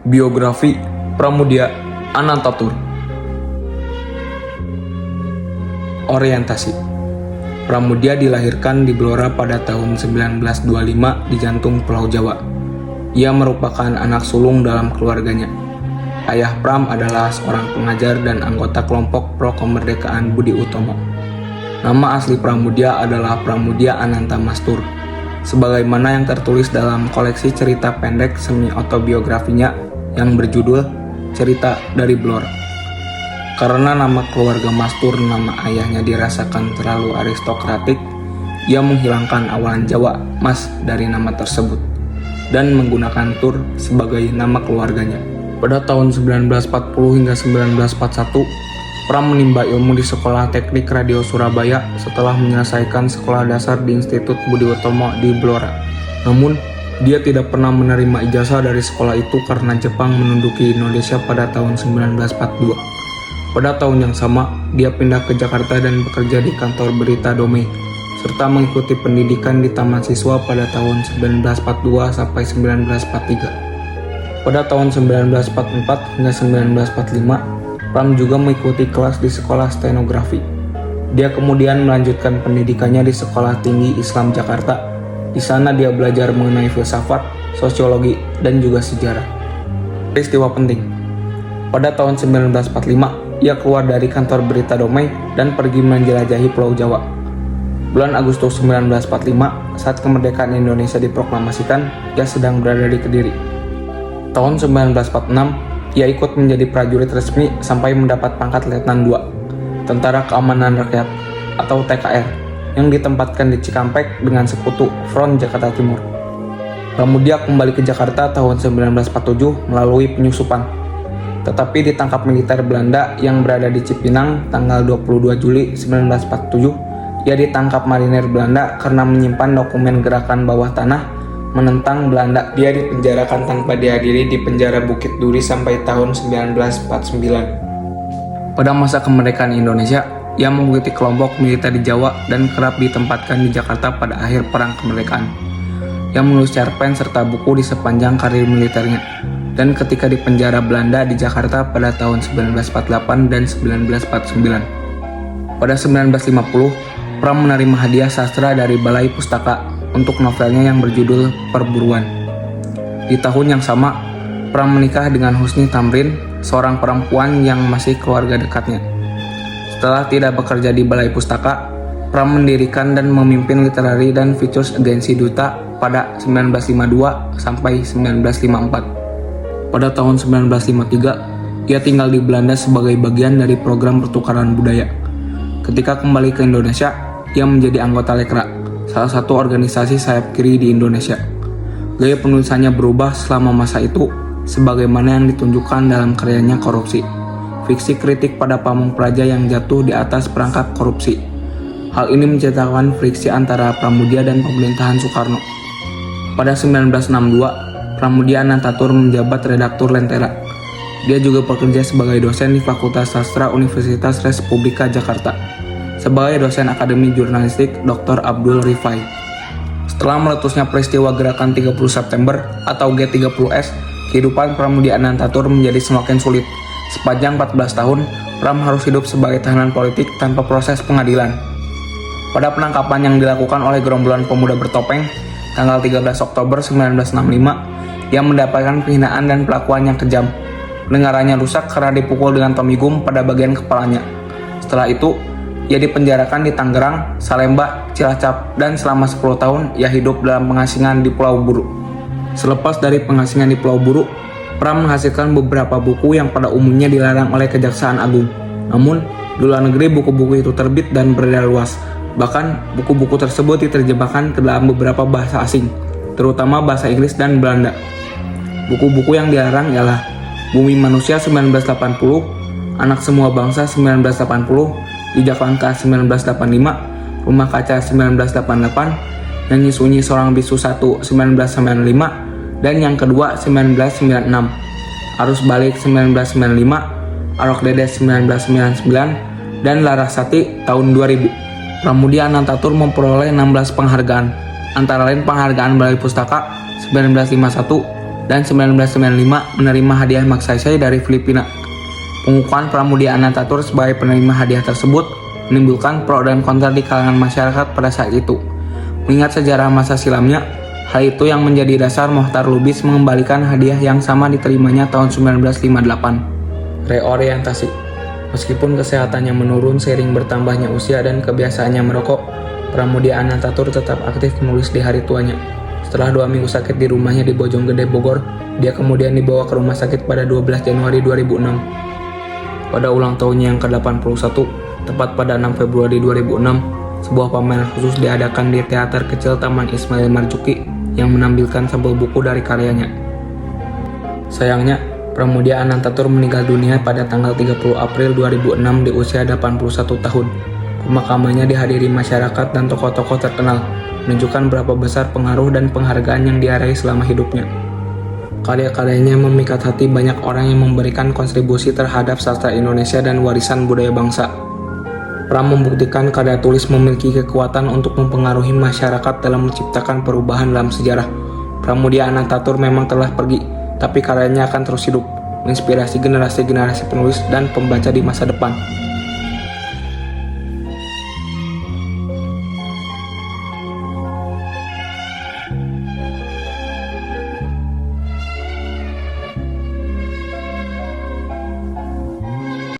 Biografi Pramudia Anantatur. Orientasi. Pramudia dilahirkan di Blora pada tahun 1925 di jantung Pulau Jawa. Ia merupakan anak sulung dalam keluarganya. Ayah Pram adalah seorang pengajar dan anggota kelompok pro kemerdekaan Budi Utomo. Nama asli Pramudia adalah Pramudia Ananta Mastur, sebagaimana yang tertulis dalam koleksi cerita pendek semi-autobiografinya yang berjudul Cerita dari Blora. Karena nama keluarga Mastur, nama ayahnya dirasakan terlalu aristokratik, ia menghilangkan awalan Jawa Mas dari nama tersebut dan menggunakan Tur sebagai nama keluarganya. Pada tahun 1940 hingga 1941, Pram menimba ilmu di Sekolah Teknik Radio Surabaya setelah menyelesaikan sekolah dasar di Institut Budi Utomo di Blora. Namun, dia tidak pernah menerima ijazah dari sekolah itu karena Jepang menduduki Indonesia pada tahun 1942. Pada tahun yang sama, dia pindah ke Jakarta dan bekerja di kantor berita Domei, serta mengikuti pendidikan di Taman Siswa pada tahun 1942 sampai 1943. Pada tahun 1944 hingga 1945, Pram juga mengikuti kelas di sekolah stenografi. Dia kemudian melanjutkan pendidikannya di Sekolah Tinggi Islam Jakarta. Di sana dia belajar mengenai filsafat, sosiologi, dan juga sejarah. Peristiwa penting. Pada tahun 1945, ia keluar dari kantor berita Domei dan pergi menjelajahi Pulau Jawa. Bulan Agustus 1945, saat kemerdekaan Indonesia diproklamasikan, ia sedang berada di Kediri. Tahun 1946, ia ikut menjadi prajurit resmi sampai mendapat pangkat Letnan II, Tentara Keamanan Rakyat atau TKR, yang ditempatkan di Cikampek dengan sekutu Front Jakarta Timur. Pramudia kembali ke Jakarta tahun 1947 melalui penyusupan, tetapi ditangkap militer Belanda yang berada di Cipinang tanggal 22 Juli 1947. Ia ditangkap marinir Belanda karena menyimpan dokumen gerakan bawah tanah menentang Belanda. Dia dipenjarakan tanpa dihadiri di penjara Bukit Duri sampai tahun 1949. Pada masa kemerdekaan Indonesia, ia mengikuti kelompok militer di Jawa dan kerap ditempatkan di Jakarta pada akhir Perang Kemerdekaan. Ia menulis cerpen serta buku di sepanjang karir militernya, dan ketika di penjara Belanda di Jakarta pada tahun 1948 dan 1949. Pada 1950, Pram menerima hadiah sastra dari Balai Pustaka untuk novelnya yang berjudul Perburuan. Di tahun yang sama, Pram menikah dengan Husni Tamrin, seorang perempuan yang masih keluarga dekatnya. Setelah tidak bekerja di Balai Pustaka, Pram mendirikan dan memimpin Literary dan Features Agency Duta pada 1952 sampai 1954. Pada tahun 1953, ia tinggal di Belanda sebagai bagian dari program pertukaran budaya. Ketika kembali ke Indonesia, ia menjadi anggota Lekra, salah satu organisasi sayap kiri di Indonesia. Gaya penulisannya berubah selama masa itu, sebagaimana yang ditunjukkan dalam karyanya Korupsi, fiksi kritik pada pamong praja yang jatuh di atas perangkap korupsi. Hal ini menciptakan friksi antara Pramudia dan pemerintahan Soekarno. Pada 1962, Pramudia Anantatur menjabat redaktur Lentera. Dia juga bekerja sebagai dosen di Fakultas Sastra Universitas Respublika Jakarta, sebagai dosen Akademi Jurnalistik Dr. Abdul Rifai. Setelah meletusnya peristiwa Gerakan 30 September atau G30S, kehidupan Pramudia Anantatur menjadi semakin sulit. Sepanjang 14 tahun, Pram harus hidup sebagai tahanan politik tanpa proses pengadilan. Pada penangkapan yang dilakukan oleh gerombolan pemuda bertopeng, tanggal 13 Oktober 1965, ia mendapatkan penghinaan dan perlakuan yang kejam. Pendengarannya rusak karena dipukul dengan tomigum pada bagian kepalanya. Setelah itu, ia dipenjarakan di Tangerang, Salemba, Cilacap, dan selama 10 tahun ia hidup dalam pengasingan di Pulau Buru. Selepas dari pengasingan di Pulau Buru, Pram menghasilkan beberapa buku yang pada umumnya dilarang oleh Kejaksaan Agung. Namun, di luar negeri buku-buku itu terbit dan beredar luas. Bahkan, buku-buku tersebut diterjemahkan ke dalam beberapa bahasa asing, terutama bahasa Inggris dan Belanda. Buku-buku yang dilarang ialah Bumi Manusia 1980, Anak Semua Bangsa 1980, Jejak Langkah 1985, Rumah Kaca 1988, Nyanyi Sunyi Seorang Bisu 1 1995, dan yang kedua 1996, Arus Balik 1995, Arok Dedes 1999, dan Larasati tahun 2000. Pramudia Anantatur memperoleh 16 penghargaan, antara lain penghargaan Balai Pustaka 1951, dan 1995 menerima hadiah Magsaysay dari Filipina. Pengukuhan Pramudia Anantatur sebagai penerima hadiah tersebut menimbulkan pro dan kontra di kalangan masyarakat pada saat itu. Mengingat sejarah masa silamnya, hal itu yang menjadi dasar Mohtar Lubis mengembalikan hadiah yang sama diterimanya tahun 1958. Reorientasi. Meskipun kesehatannya menurun seiring bertambahnya usia dan kebiasaannya merokok, Pramudia Anantatur tetap aktif menulis di hari tuanya. Setelah 2 minggu sakit di rumahnya di Bojonggede, Bogor, dia kemudian dibawa ke rumah sakit pada 12 Januari 2006. Pada ulang tahunnya yang ke-81, tepat pada 6 Februari 2006, sebuah pameran khusus diadakan di Teater Kecil Taman Ismail Marzuki yang menampilkan sampel buku dari karyanya. Sayangnya, Pramudia Anantatur meninggal dunia pada tanggal 30 April 2006 di usia 81 tahun. Pemakamannya dihadiri masyarakat dan tokoh-tokoh terkenal, menunjukkan berapa besar pengaruh dan penghargaan yang dia raih selama hidupnya. Karya-karyanya memikat hati banyak orang yang memberikan kontribusi terhadap sastra Indonesia dan warisan budaya bangsa. Pram membuktikan karya tulis memiliki kekuatan untuk mempengaruhi masyarakat dalam menciptakan perubahan dalam sejarah. Pramudia Anantatur memang telah pergi, tapi karyanya akan terus hidup, menginspirasi generasi-generasi penulis dan pembaca di masa depan.